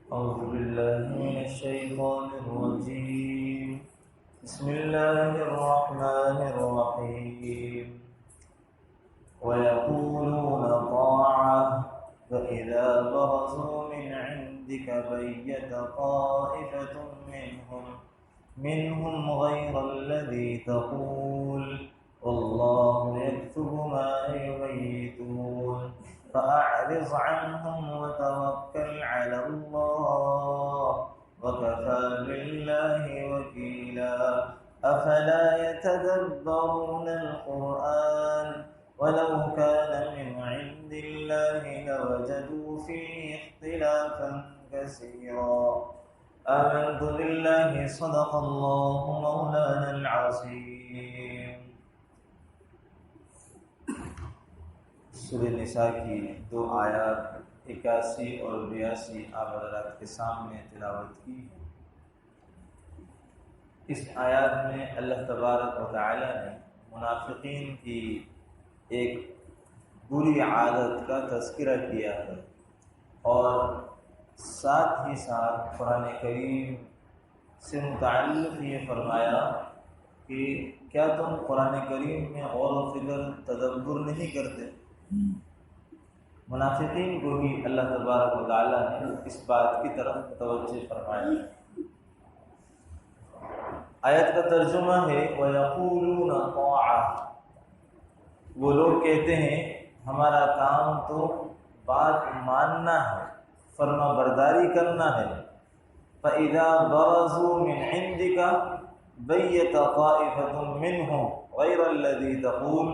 أعوذ بالله من الشيطان الرجيم. بسم الله الرحمن الرحيم. ويقولون طاعة فإذا برزوا من عندك بيت طائفة منهم غير الذي تقول والله يكتب ما يبيتون فأعرض عنهم وتوكل على الله وكفى بالله وكيلا أفلا يتدبرون القرآن ولو كان من عند الله لوجدوا فيه اختلافا كثيرا آمنت بالله صدق الله مولانا العظيم. سورہ نساء کی 2 آیات 81 اور 82 آپ حضرات کے سامنے تلاوت کی ہے. اس آیات میں اللہ تبارک و تعالی نے منافقین کی ایک بری عادت کا تذکرہ کیا ہے اور ساتھ ہی ساتھ قرآن کریم سے متعلق یہ فرمایا کہ کیا تم قرآن کریم میں غور و فکر تدبر نہیں کرتے؟ منافقین کو بھی اللہ تبارک و تعالی نے اس بات کی طرف متوجہ فرمایا. آیت کا ترجمہ ہے وَيَقُولُونَ طَاعَةٌ. وہ لوگ کہتے ہیں ہمارا کام تو بات ماننا ہے، فرما برداری کرنا ہے. فَإِذَا بَرَزُوا مِنْ عِنْدِكَ بَيَّتَ طَائِفَةٌ مِّنْهُمْ غَيْرَ الَّذِي تَقُولُ.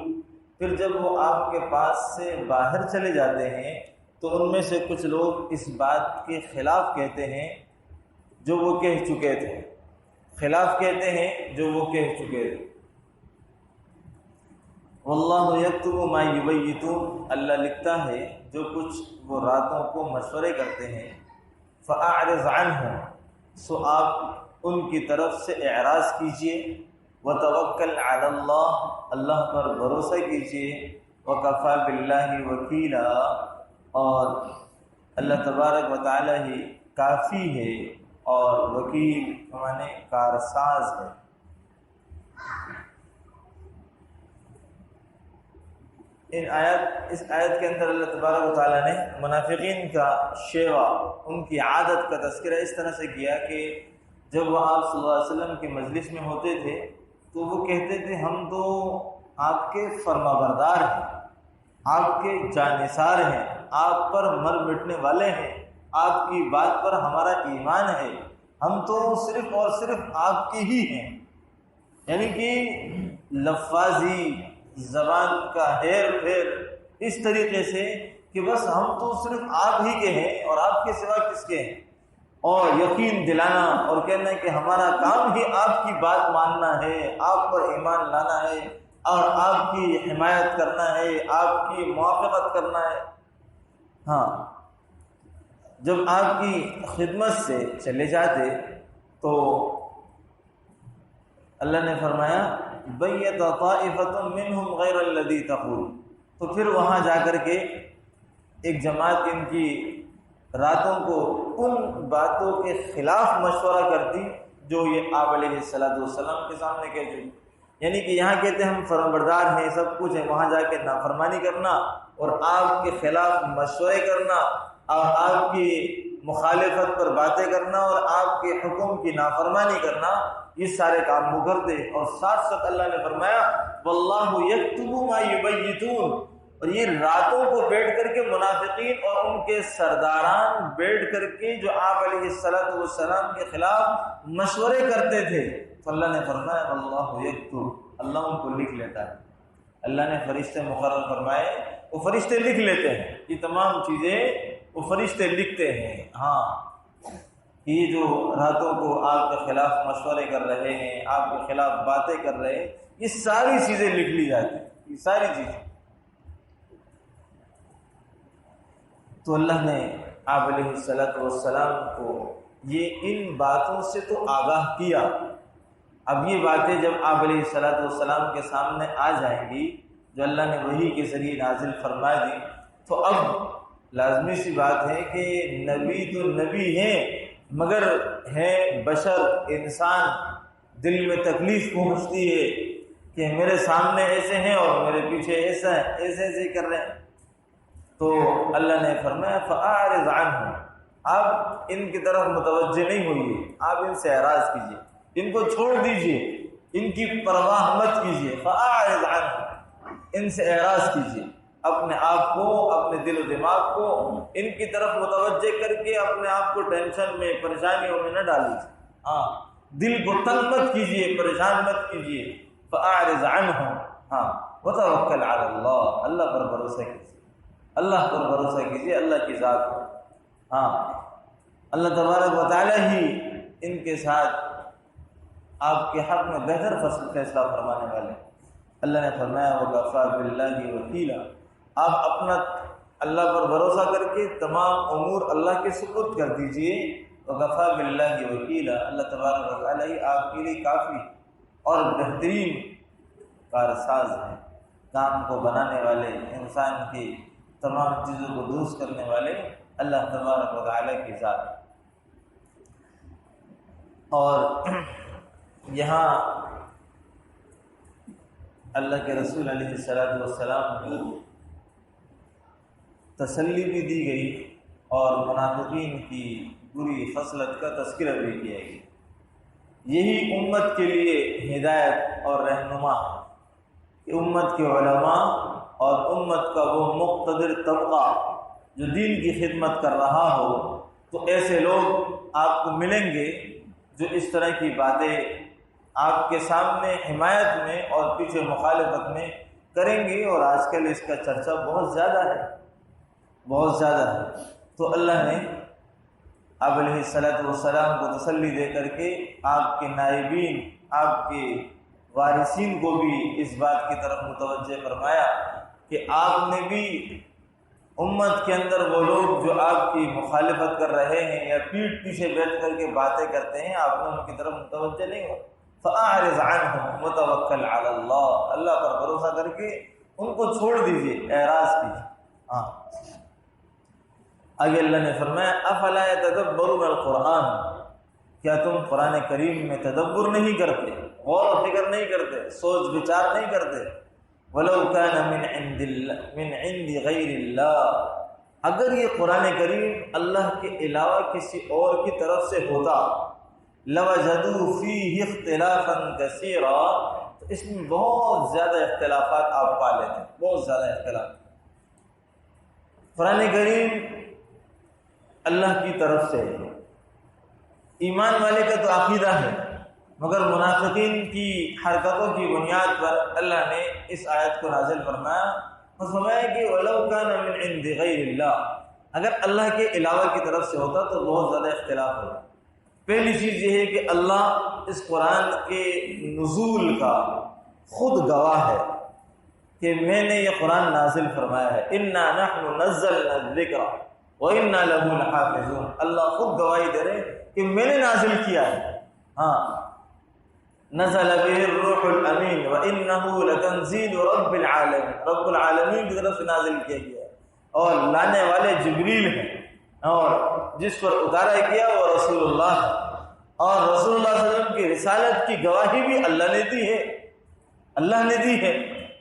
پھر جب وہ آپ کے پاس سے باہر چلے جاتے ہیں تو ان میں سے کچھ لوگ اس بات کے خلاف کہتے ہیں جو وہ کہہ چکے تھے. خلاف کہتے ہیں جو وہ کہہ چکے تھے. واللہ یکتب ما یبیتون. اللہ لکھتا ہے جو کچھ وہ راتوں کو مشورے کرتے ہیں. فاعرض عنہم. سو آپ ان کی طرف سے اعراض کیجئے. وتوکل علی اللہ. اللہ پر بھروسہ کیجئے. وکفی باللہ وکیلا. اور اللہ تبارک و تعالی ہی کافی ہے اور وکیل معنی کارساز ہے. اس آیت کے اندر اللہ تبارک و تعالی نے منافقین کا شیوا، ان کی عادت کا تذکرہ اس طرح سے کیا کہ جب وہ آپ صلی اللہ علیہ وسلم کی مجلس میں ہوتے تھے تو وہ کہتے تھے ہم تو آپ کے فرما بردار ہیں، آپ کے جانثار ہیں، آپ پر مر مٹنے والے ہیں، آپ کی بات پر ہمارا ایمان ہے، ہم تو صرف اور صرف آپ کی ہی ہیں. یعنی کہ لفاظی زبان کا ہیر پھیر اس طریقے سے کہ بس ہم تو صرف آپ ہی کے ہیں اور آپ کے سوا کس کے ہیں. اور یقین دلانا اور کہنا ہے کہ ہمارا کام ہی آپ کی بات ماننا ہے، آپ پر ایمان لانا ہے اور آپ کی حمایت کرنا ہے، آپ کی موافقت کرنا ہے. ہاں، جب آپ کی خدمت سے چلے جاتے تو اللہ نے فرمایا بیت طائفۃ منہم غیر الذی تقول. تو پھر وہاں جا کر کے ایک جماعت ان کی راتوں کو ان باتوں کے خلاف مشورہ کرتی جو یہ آپ علیہ السلام کے سامنے کہہ چکی. یعنی کہ یہاں کہتے ہیں ہم فرمانبردار ہیں، سب کچھ ہے، وہاں جا کے نافرمانی کرنا اور آپ کے خلاف مشورے کرنا اور آپ کی مخالفت پر باتیں کرنا اور آپ کے حکم کی نافرمانی کرنا، یہ سارے کام وہ کرتے. اور ساتھ ساتھ اللہ نے فرمایا واللہ یکتب ما یبیتون. اور یہ راتوں کو بیٹھ کر کے منافقین اور ان کے سرداران بیٹھ کر کے جو آپ علیہ السلام کے خلاف مشورے کرتے تھے تو اللہ نے فرمایا واللہ یکتب. اللہ ان کو لکھ لیتا ہے. اللہ نے فرشتے مقرر فرمائے، وہ فرشتے لکھ لیتے ہیں. یہ تمام چیزیں وہ فرشتے لکھتے ہیں. ہاں، یہ جو راتوں کو آپ کے خلاف مشورے کر رہے ہیں، آپ کے خلاف باتیں کر رہے ہیں، یہ ساری چیزیں لکھ لی جاتی ہیں. یہ ساری چیزیں تو اللہ نے آپ علیہ السلام کو یہ ان باتوں سے تو آگاہ کیا. اب یہ باتیں جب آپ علیہ السلام کے سامنے آ جائیں گی جو اللہ نے وحی کے ذریعے نازل فرما دی، تو اب لازمی سی بات ہے کہ نبی تو نبی ہیں مگر ہے بشر، انسان، دل میں تکلیف پہنچتی ہے کہ میرے سامنے ایسے ہیں اور میرے پیچھے ایسا ہے، ایسے ایسے کر رہے ہیں۔ تو اللہ نے فرمایا فَأَعْرِضْ عَنْهُمْ، آپ ان کی طرف متوجہ نہیں ہوئیے، آپ ان سے اعراض کیجیے، ان کو چھوڑ دیجیے، ان کی پرواہ مت کیجیے۔ فَأَعْرِضْ عَنْهُمْ، ان سے اعراض کیجیے، اپنے آپ کو، اپنے دل و دماغ کو ان کی طرف متوجہ کر کے اپنے آپ کو ٹینشن میں، پریشانیوں میں نہ ڈالیے، ہاں دل کو تنگ مت کیجیے، پریشان مت کیجیے۔ فَأَعْرِضْ عَنْهُمْ، ہاں وَتَوَكَّلْ عَلَى اللَّهِ، اللہ پر بھروسہ کیجیے، اللہ پر بھروسہ کیجیے، اللہ کی ذات پر، ہاں اللہ تبارک و تعالی ہی ان کے ساتھ آپ کے حق میں بہتر فیصلہ فرمانے والے۔ اللہ نے فرمایا وَكَفَى بِاللَّهِ وَكِيلًا، آپ اپنا اللہ پر بھروسہ کر کے تمام امور اللہ کے سپرد کر دیجئے۔ وَكَفَى بِاللَّهِ وَكِيلًا، اللہ تبارک و تعالی ہی آپ کے لیے کافی اور بہترین کارساز ہے، کام کو بنانے والے، انسان کی تمام چیزوں کو درست کرنے والے اللہ تبارک و تعالی کی ذات۔ اور یہاں اللہ کے رسول علیہ السلام کو تسلی بھی دی گئی اور منافقین کی بری خصلت کا تذکرہ بھی کیا گیا۔ یہی امت کے لیے ہدایت اور رہنما ہے کہ امت کے علماء اور امت کا وہ مقتدر طبقہ جو دین کی خدمت کر رہا ہو، تو ایسے لوگ آپ کو ملیں گے جو اس طرح کی باتیں آپ کے سامنے حمایت میں اور پیچھے مخالفت میں کریں گے، اور آج کل اس کا چرچا بہت زیادہ ہے، بہت زیادہ ہے۔ تو اللہ نے آپ علیہ السلام کو تسلی دے کر کے آپ کے نائبین، آپ کے وارثین کو بھی اس بات کی طرف متوجہ فرمایا کہ آپ نے بھی امت کے اندر وہ لوگ جو آپ کی مخالفت کر رہے ہیں یا پیٹھ پیچھے بیٹھ کر کے باتیں کرتے ہیں، آپ نے ان کی طرف متوجہ نہیں ہو۔ فَأَعْرِضْ عَنْهُمْ وَتَوَكَّلْ عَلَى اللَّهِ، اللہ پر بھروسہ کر کے ان کو چھوڑ دیجئے، اعراض کیجئے۔ ہاں آگے اللہ نے فرمایا افلا يتدبرون القرآن، کیا تم قرآن کریم میں تدبر نہیں کرتے، غور و فکر نہیں کرتے، سوچ بچار نہیں کرتے؟ وَلَوْ كَانَ مِنْ عِنْدِ غَيْرِ اللَّهِ، اگر یہ قرآن کریم اللہ کے علاوہ کسی اور کی طرف سے ہوتا، لَوَجَدُوا فِيهِ اخْتِلَافًا كَثِيرًا، تو اس میں بہت زیادہ اختلافات آپ پا لیتے، بہت زیادہ اختلاف۔ قرآن کریم اللہ کی طرف سے ایمان والے کا تو عقیدہ ہے، مگر منافقین کی حرکتوں کی بنیاد پر اللہ نے اس آیت کو نازل فرمایا اور فرمایا کہ وَلَوْ كَانَ مِنْ عِنْدِ غَيْرِ اللَّهِ، اگر اللہ کے علاوہ کی طرف سے ہوتا تو بہت زیادہ اختلاف ہوگا۔ پہلی چیز یہ ہے کہ اللہ اس قرآن کے نزول کا خود گواہ ہے کہ میں نے یہ قرآن نازل فرمایا ہے، اِنَّا نَحْنُ نَزَّلْنَا الذِّكْرَ وَإِنَّا لَهُ لَحَافِظُونَ، اللہ خود گواہی دے رہے کہ میں نے نازل کیا ہے، ہاں نزل به الروح الامین وانه لتنزیل رب العالمین، رب العالمین کی طرف سے نازل کیا گیا اور لانے والے جبریل ہیں، اور جس پر اتارا کیا وہ رسول اللہ ہے، اور رسول اللہ صلی اللہ علیہ وسلم کی رسالت کی گواہی بھی اللہ نے دی ہے، اللہ نے دی ہے۔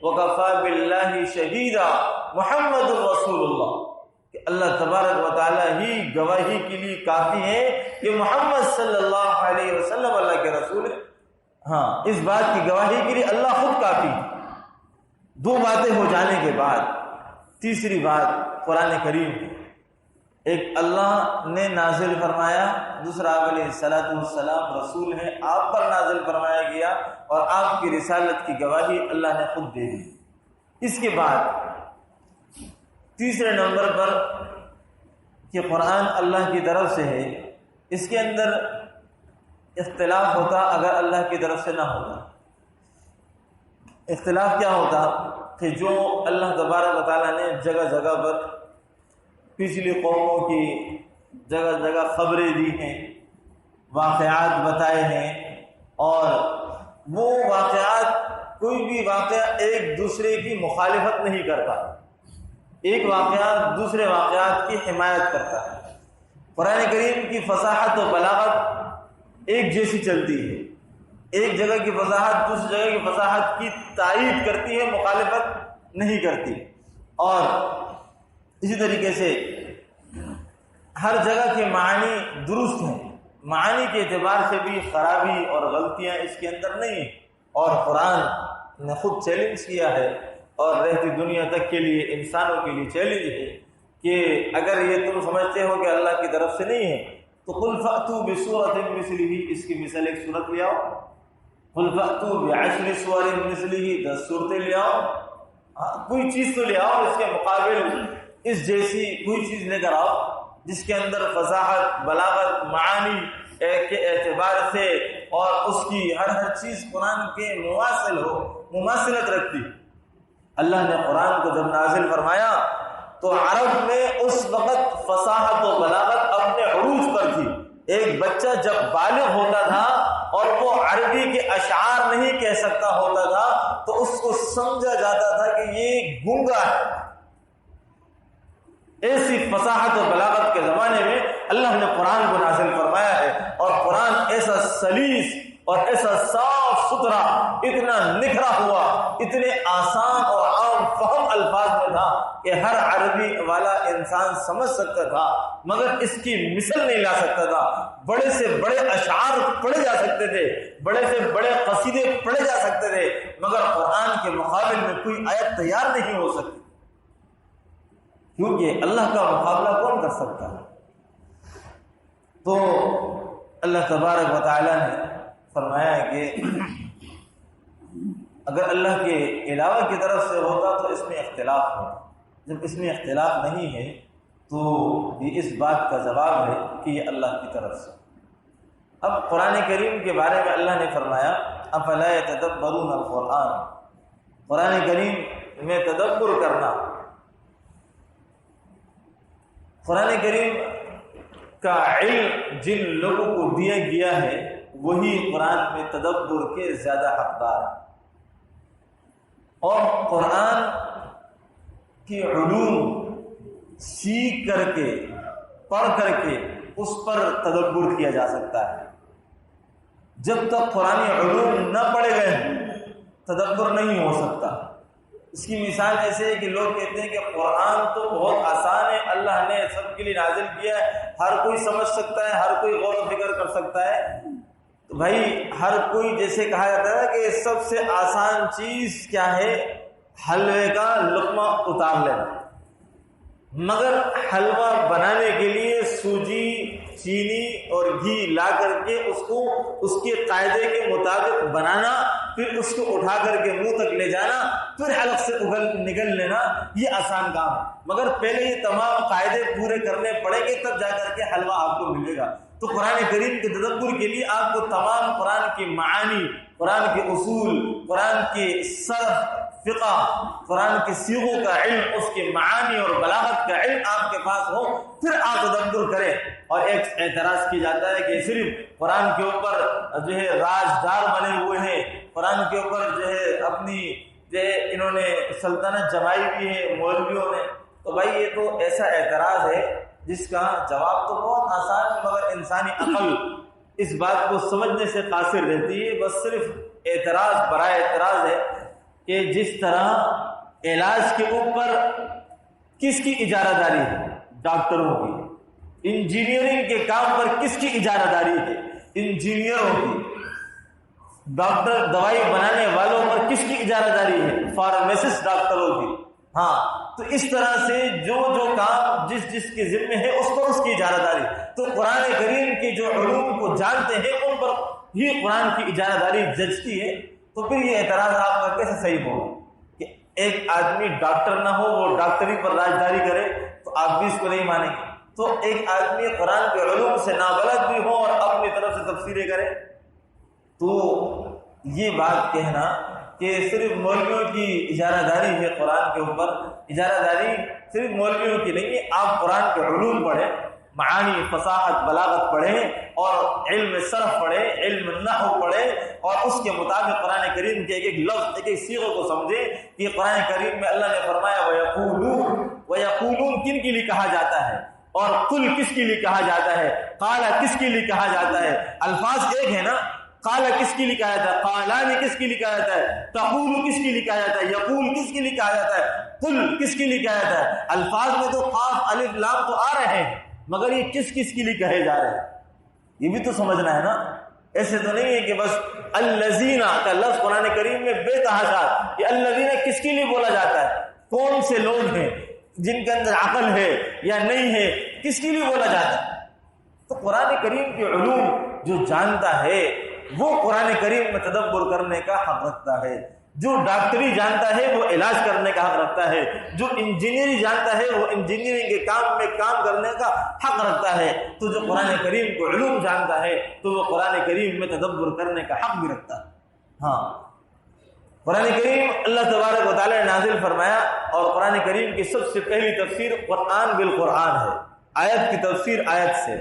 وَكَفَى بِاللَّهِ شَهِيدًا محمد رسول اللہ، کہ اللہ تبارک و تعالی ہی گواہی کے لیے کافی ہے کہ محمد صلی اللہ علیہ وسلم اللہ کے رسول ہے۔ ہاں اس بات کی گواہی کے لیے اللہ خود کافی ہے۔ دو باتیں ہو جانے کے بعد تیسری بات قرآن کریم، ایک اللہ نے نازل فرمایا، دوسرا آپ علیہ السلام رسول ہیں، آپ پر نازل فرمایا گیا اور آپ کی رسالت کی گواہی اللہ نے خود دے دی۔ اس کے بعد تیسرے نمبر پر کہ قرآن اللہ کی طرف سے ہے، اس کے اندر اختلاف ہوتا اگر اللہ کی طرف سے نہ ہوتا۔ اختلاف کیا ہوتا کہ جو اللہ تبارک و تعالیٰ نے جگہ جگہ پر پچھلی قوموں کی جگہ جگہ خبریں دی ہیں، واقعات بتائے ہیں، اور وہ واقعات کوئی بھی واقعہ ایک دوسرے کی مخالفت نہیں کرتا، ایک واقعات دوسرے واقعات کی حمایت کرتا ہے۔ قرآن کریم کی فصاحت و بلاغت ایک جیسی چلتی ہے، ایک جگہ کی فصاحت دوسری جگہ کی فصاحت کی تائید کرتی ہے، مخالفت نہیں کرتی۔ اور اسی طریقے سے ہر جگہ کے معنی درست ہیں، معانی کے اعتبار سے بھی خرابی اور غلطیاں اس کے اندر نہیں ہیں۔ اور قرآن نے خود چیلنج کیا ہے اور رہتی دنیا تک کے لیے انسانوں کے لیے چیلنج ہے کہ اگر یہ تم سمجھتے ہو کہ اللہ کی طرف سے نہیں ہے تو قل فأتوا بسورۃ مثلہ، اس کی مثال ایک سورت لے آؤ، قل فأتوا بعشر سور مثلہ، 10 صورتیں لے آؤ، کوئی چیز تو لے آؤ اس کے مقابل اس جیسی کوئی چیز لے کر آؤ جس کے اندر فصاحت، بلاغت، معانی کے اعتبار سے اور اس کی ہر چیز قرآن کے مماثل ہو، مماثلت رکھتی۔ اللہ نے قرآن کو جب نازل فرمایا تو عرب میں اس وقت فصاحت و بلاغت اپنے عروج پر تھی۔ ایک بچہ جب بالغ ہوتا تھا اور وہ عربی کے اشعار نہیں کہہ سکتا ہوتا تھا تو اس کو سمجھا جاتا تھا کہ یہ گونگا ہے۔ ایسی فصاحت و بلاغت کے زمانے میں اللہ نے قرآن کو نازل فرمایا ہے، اور قرآن ایسا سلیس اور ایسا صاف ستھرا، اتنا نکھرا ہوا، اتنے آسان اور عام فہم الفاظ میں تھا کہ ہر عربی والا انسان سمجھ سکتا تھا، مگر اس کی مثل نہیں لا سکتا تھا۔ بڑے سے بڑے اشعار پڑھے جا سکتے تھے، بڑے سے بڑے قصیدے پڑھے جا سکتے تھے، مگر قرآن کے مقابل میں کوئی آیت تیار نہیں ہو سکتی، کیونکہ اللہ کا مقابلہ کون کر سکتا ہے؟ تو اللہ تبارک و تعالیٰ نے فرمایا کہ اگر اللہ کے علاوہ کی طرف سے ہوتا تو اس میں اختلاف ہوتا، جب اس میں اختلاف نہیں ہے تو یہ اس بات کا جواب ہے کہ یہ اللہ کی طرف سے۔ اب قرآن کریم کے بارے میں اللہ نے فرمایا افلا یتدبرون القرآن، قرآن کریم میں تدبر کرنا، قرآن کریم کا علم جن لوگوں کو دیا گیا ہے وہی قرآن میں تدبر کے زیادہ حقدار ہیں، اور قرآن کی علوم سیکھ کر کے، پڑھ کر کے اس پر تدبر کیا جا سکتا ہے۔ جب تک قرآن علوم نہ پڑھے گئے تدبر نہیں ہو سکتا۔ اس کی مثال ایسے ہے کہ لوگ کہتے ہیں کہ قرآن تو بہت آسان ہے، اللہ نے سب کے لیے نازل کیا ہے، ہر کوئی سمجھ سکتا ہے، ہر کوئی غور و فکر کر سکتا ہے۔ تو بھائی ہر کوئی، جیسے کہا جاتا ہے کہ سب سے آسان چیز کیا ہے؟ حلوے کا لقمہ اتار لینا، مگر حلوہ بنانے کے لیے سوجی، چینی اور گھی لا کر کے اس کو اس کے قاعدے کے مطابق بنانا، پھر اس کو اٹھا کر کے منہ تک لے جانا، پھر حلق سے نگل لینا، یہ آسان کام ہے، مگر پہلے یہ تمام قاعدے پورے کرنے پڑیں گے تب جا کر کے حلوہ آپ کو ملے گا۔ تو قرآن کریم کے تدبر کے لیے آپ کو تمام قرآن کی معانی، قرآن کے اصول، قرآن کے صرف، فقہ، قرآن کے صیغوں کا علم، اس کے معانی اور بلاغت کا علم آپ کے پاس ہو، پھر آپ تدبر کریں۔ اور ایک اعتراض کی جاتا ہے کہ صرف قرآن کے اوپر جو ہے راجدار بنے ہوئے ہیں، قرآن کے اوپر جو ہے اپنی جو ہے انہوں نے سلطنت جمائی بھی ہے مولویوں نے۔ تو بھائی یہ تو ایسا اعتراض ہے جس کا جواب تو بہت آسان ہے، مگر انسانی عقل اس بات کو سمجھنے سے قاصر رہتی ہے۔ بس صرف اعتراض برائے اعتراض ہے کہ جس طرح علاج کے اوپر کس کی اجارہ داری ہے؟ ڈاکٹروں کی۔ انجینئرنگ کے کام پر کس کی اجارہ داری ہے؟ انجینئروں کی۔ ڈاکٹر دوائی بنانے والوں پر کس کی اجارہ داری ہے؟ فارمیسسٹ ڈاکٹروں کی۔ ہاں، تو اس طرح سے جو کام جس کے ذمے ہے اس پر اس کی اجارہ داری۔ تو قرآن کریم کی جو علوم کو جانتے ہیں ان پر ہی قرآن کی اجارہ داری جچتی ہے۔ تو پھر یہ اعتراض آپ کا کیسے صحیح ہو کہ ایک آدمی ڈاکٹر نہ ہو، وہ ڈاکٹری پر راجداری کرے، تو آپ بھی اس کو نہیں مانیں گے۔ تو ایک آدمی قرآن کے علوم سے نابلد بھی ہو اور اپنی طرف سے تفسیریں کرے، تو یہ بات کہنا کہ صرف مولویوں کی اجارہ داری ہے قرآن کے اوپر، اجارہ داری صرف مولویوں کی نہیں ہے۔ آپ قرآن کے علوم پڑھیں، معانی، فصاحت، بلاغت پڑھیں اور علم صرف پڑھیں، علم نحو پڑھیں اور اس کے مطابق قرآن کریم کے ایک ایک لفظ، ایک ایک صیغے کو سمجھیں کہ قرآن کریم میں اللہ نے فرمایا وَيَقُولُونَ، وَيَقُولُونَ کن کے لیے کہا جاتا ہے اور قل کس کے لیے کہا جاتا ہے، قال کس کے لیے کہا جاتا ہے. الفاظ ایک ہے نا، قال کس کے لیے کہا جاتا ہے، قالان کس کے لیے کہا جاتا ہے، تقول کس کے لیے کہا جاتا ہے، یقول کس کے لیے کہا جاتا ہے، قل کس کے لیے کہا جاتا ہے. الفاظ میں تو قاف الف لام تو آ رہے ہیں مگر یہ کس کس کے لیے کہے جا رہے ہیں یہ بھی تو سمجھنا ہے نا. ایسے تو نہیں ہے کہ بس الذین کا لفظ قرآن کریم میں بے تحاشا، یہ الذین کس کے لیے بولا جاتا ہے، کون سے لوگ ہیں جن کے اندر عقل ہے یا نہیں ہے، کس کے لیے بولا جاتا ہے. تو قرآن کریم کے علوم جو جانتا ہے وہ قرآن کریم میں تدبر کرنے کا حق رکھتا ہے. جو ڈاکٹری جانتا ہے وہ علاج کرنے کا حق رکھتا ہے. جو انجینئرنگ جانتا ہے وہ انجینئرنگ کے کام میں کام کرنے کا حق رکھتا ہے. تو جو قرآن کریم کو علوم جانتا ہے تو وہ قرآن کریم میں تدبر کرنے کا حق بھی رکھتا ہے. ہاں، قرآن کریم اللہ تبارک و تعالی نے نازل فرمایا اور قرآن کریم کی سب سے پہلی تفسیر قرآن بالقرآن ہے، آیت کی تفسیر آیت سے.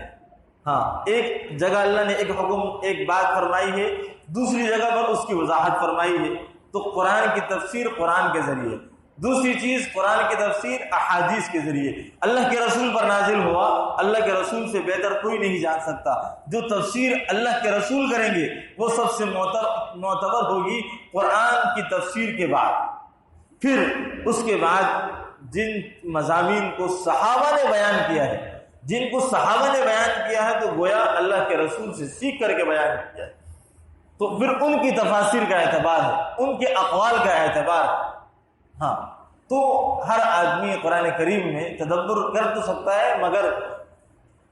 ہاں، ایک جگہ اللہ نے ایک حکم، ایک بات فرمائی ہے، دوسری جگہ پر اس کی وضاحت فرمائی ہے. تو قرآن کی تفسیر قرآن کے ذریعے، دوسری چیز قرآن کی تفسیر احادیث کے ذریعے. اللہ کے رسول پر نازل ہوا، اللہ کے رسول سے بہتر کوئی نہیں جان سکتا. جو تفسیر اللہ کے رسول کریں گے وہ سب سے معتبر ہوگی قرآن کی تفسیر کے بعد. پھر اس کے بعد جن مضامین کو صحابہ نے بیان کیا ہے، جن کو صحابہ نے بیان کیا ہے تو گویا اللہ کے رسول سے سیکھ کر کے بیان کیا ہے، تو پھر ان کی تفاسیر کا اعتبار ہے، ان کے اقوال کا اعتبار ہے. ہاں، تو ہر آدمی قرآن کریم میں تدبر کر تو سکتا ہے مگر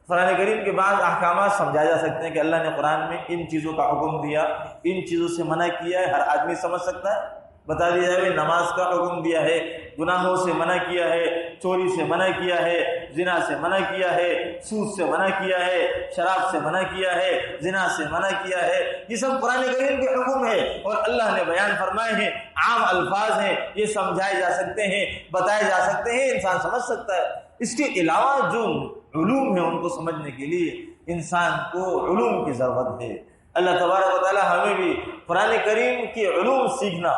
قرآن کریم کے بعد احکامات سمجھا جا سکتے ہیں کہ اللہ نے قرآن میں ان چیزوں کا حکم دیا، ان چیزوں سے منع کیا ہے، ہر آدمی سمجھ سکتا ہے. بتا دیا جائے نماز کا حکم دیا ہے، گناہوں سے منع کیا ہے، چوری سے منع کیا ہے، زنا سے منع کیا ہے، سود سے منع کیا ہے، شراب سے منع کیا ہے، زنا سے منع کیا ہے. یہ سب قرآن کریم کے حکم ہے اور اللہ نے بیان فرمائے ہیں، عام الفاظ ہیں، یہ سمجھائے جا سکتے ہیں، بتائے جا سکتے ہیں، انسان سمجھ سکتا ہے. اس کے علاوہ جو علوم ہیں ان کو سمجھنے کے لیے انسان کو علوم کی ضرورت ہے. اللہ تبارک و تعالی ہمیں بھی قرآن کریم کے علوم سیکھنا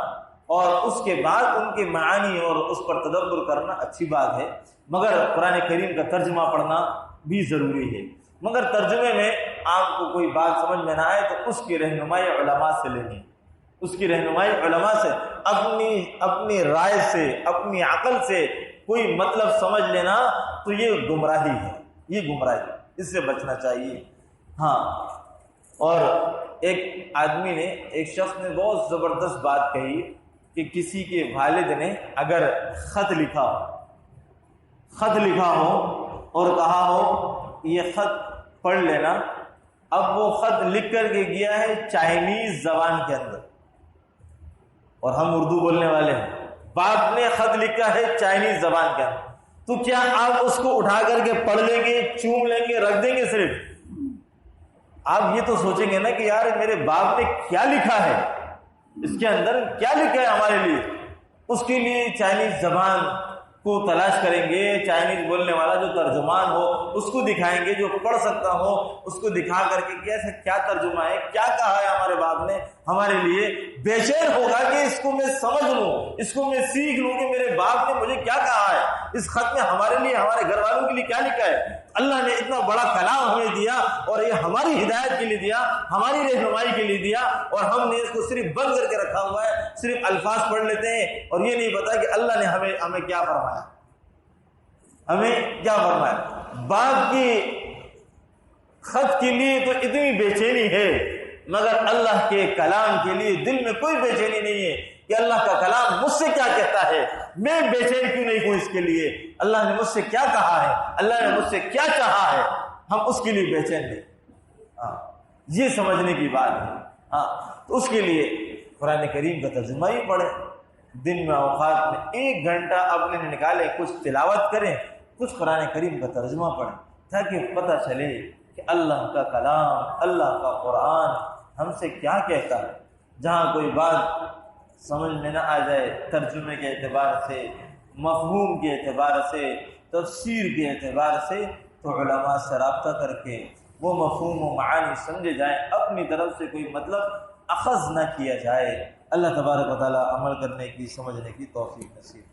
اور اس کے بعد ان کے معانی اور اس پر تدبر کرنا اچھی بات ہے، مگر قرآن کریم کا ترجمہ پڑھنا بھی ضروری ہے. مگر ترجمے میں آپ کو کوئی بات سمجھ میں نہ آئے تو اس کی رہنمائی علماء سے لینی، اس کی رہنمائی علماء سے. اپنی رائے سے، اپنی عقل سے کوئی مطلب سمجھ لینا تو یہ گمراہی ہے، یہ گمراہی، اس سے بچنا چاہیے. ہاں، اور ایک آدمی نے، ایک شخص نے بہت زبردست بات کہی کہ کسی کے والد نے اگر خط لکھا ہو اور کہا ہو یہ خط پڑھ لینا، اب وہ خط لکھ کر کے گیا ہے چائنیز زبان کے اندر اور ہم اردو بولنے والے ہیں، باپ نے خط لکھا ہے چائنیز زبان کے اندر، تو کیا آپ اس کو اٹھا کر کے پڑھ لیں گے، چوم لیں گے، رکھ دیں گے؟ صرف آپ یہ تو سوچیں گے نا کہ یار میرے باپ نے کیا لکھا ہے، اس کے اندر کیا لکھا ہے ہمارے لیے. اس کے لیے چائنیز زبان کو تلاش کریں گے، چائنیز بولنے والا جو ترجمان ہو اس کو دکھائیں گے، جو پڑھ سکتا ہو اس کو دکھا کر کے کیا ترجمہ ہے، کیا کہا ہے ہمارے باپ نے ہمارے لیے. بے چین ہوگا کہ اس کو میں سمجھ لوں، اس کو میں سیکھ لوں کہ میرے باپ نے مجھے کیا کہا ہے، اس خط میں ہمارے لیے، ہمارے گھر والوں کے لیے کیا لکھا ہے. اللہ نے اتنا بڑا کلام ہمیں دیا اور یہ ہماری ہدایت کے لیے دیا، ہماری رہنمائی کے لیے دیا، اور ہم نے اس کو صرف بند کر کے رکھا ہوا ہے، صرف الفاظ پڑھ لیتے ہیں اور یہ نہیں پتا کہ اللہ نے ہمیں کیا فرمایا، ہمیں کیا فرمایا. باپ کی خط کے لیے تو اتنی بے چینی ہے مگر اللہ کے کلام کے لیے دل میں کوئی بے چینی نہیں ہے کہ اللہ کا کلام مجھ سے کیا کہتا ہے، میں بے چین کیوں نہیں ہوں اس کے لیے، اللہ نے مجھ سے کیا کہا ہے، اللہ نے مجھ سے کیا چاہا ہے، ہم اس کے لیے بے چین نہیں. یہ سمجھنے کی بات ہے. ہاں، تو اس کے لیے قرآن کریم کا ترجمہ ہی پڑھیں، دن میں اوقات میں 1 گھنٹہ اپنے نکالیں، کچھ تلاوت کریں، کچھ قرآن کریم کا ترجمہ پڑھیں تاکہ پتہ چلے کہ اللہ کا کلام، اللہ کا قرآن ہم سے کیا کہتا ہے. جہاں کوئی بات سمجھ میں نہ آ جائے ترجمے کے اعتبار سے، مفہوم کے اعتبار سے، تفسیر کے اعتبار سے، تو علماء سے رابطہ کر کے وہ مفہوم و معانی سمجھے جائیں، اپنی طرف سے کوئی مطلب اخذ نہ کیا جائے۔ اللہ تبارک و تعالی عمل کرنے کی، سمجھنے کی توفیق نصیب